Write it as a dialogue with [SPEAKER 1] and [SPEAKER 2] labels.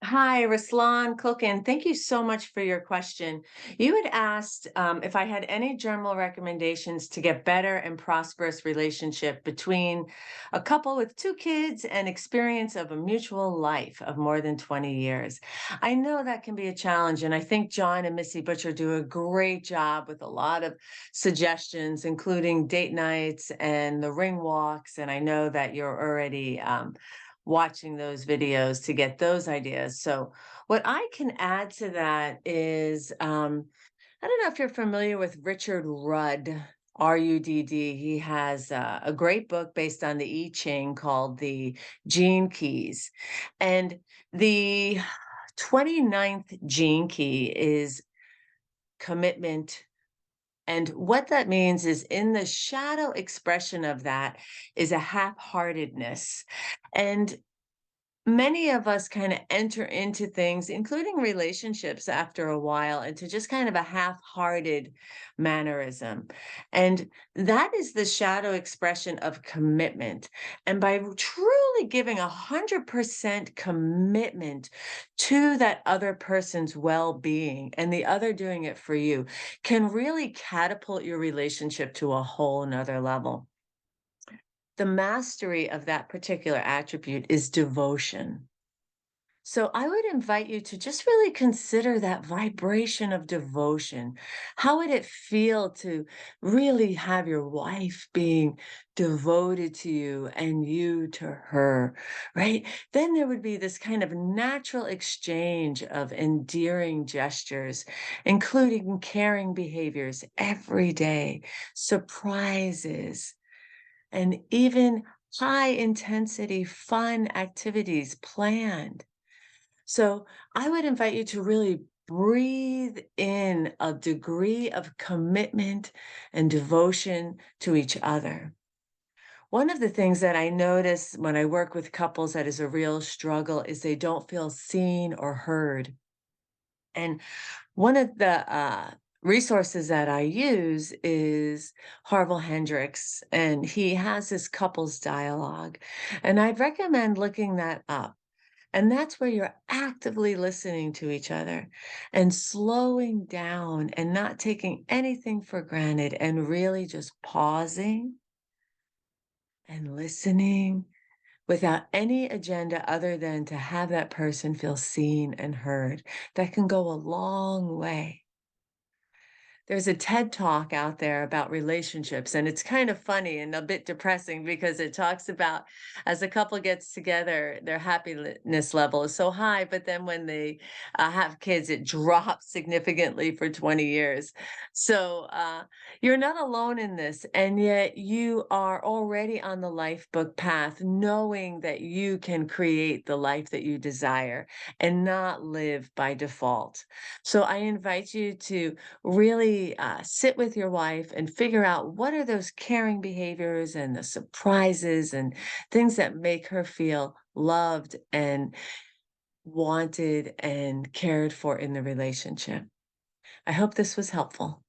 [SPEAKER 1] Hi, Ruslan Kulkin. Thank you so much for your question. You had asked if I had any general recommendations to get better and prosperous relationship between a couple with two kids and experience of a mutual life of more than 20 years. I know that can be a challenge, and I think John and Missy Butcher do a great job with a lot of suggestions, including date nights and the ring walks. And I know that you're already watching those videos to get those ideas. So, what I can add to that is I don't know if you're familiar with Richard Rudd, Rudd. He has a great book based on the I Ching called The Gene Keys. And the 29th gene key is commitment. And what that means is in the shadow expression of that is a half heartedness. And many of us kind of enter into things, including relationships, after a while, into just kind of a half-hearted mannerism. And that is the shadow expression of commitment. And by truly giving 100% commitment to that other person's well-being and the other doing it for you can really catapult your relationship to a whole nother level. The mastery of that particular attribute is devotion. So I would invite you to just really consider that vibration of devotion. How would it feel to really have your wife being devoted to you and you to her, right? Then there would be this kind of natural exchange of endearing gestures, including caring behaviors every day, surprises, and even high intensity fun activities planned. So I would invite you to really breathe in a degree of commitment and devotion to each other. One of the things that I notice when I work with couples that is a real struggle is they don't feel seen or heard. And one of the resources that I use is Harville Hendrix, and he has this couples dialogue. And I'd recommend looking that up. And that's where you're actively listening to each other and slowing down and not taking anything for granted and really just pausing and listening without any agenda other than to have that person feel seen and heard. That can go a long way. There's a TED Talk out there about relationships, and it's kind of funny and a bit depressing because it talks about as a couple gets together, their happiness level is so high, but then when they have kids, it drops significantly for 20 years. So you're not alone in this, and yet you are already on the life book path, knowing that you can create the life that you desire and not live by default. So I invite you to really sit with your wife and figure out what are those caring behaviors and the surprises and things that make her feel loved and wanted and cared for in the relationship. I hope this was helpful.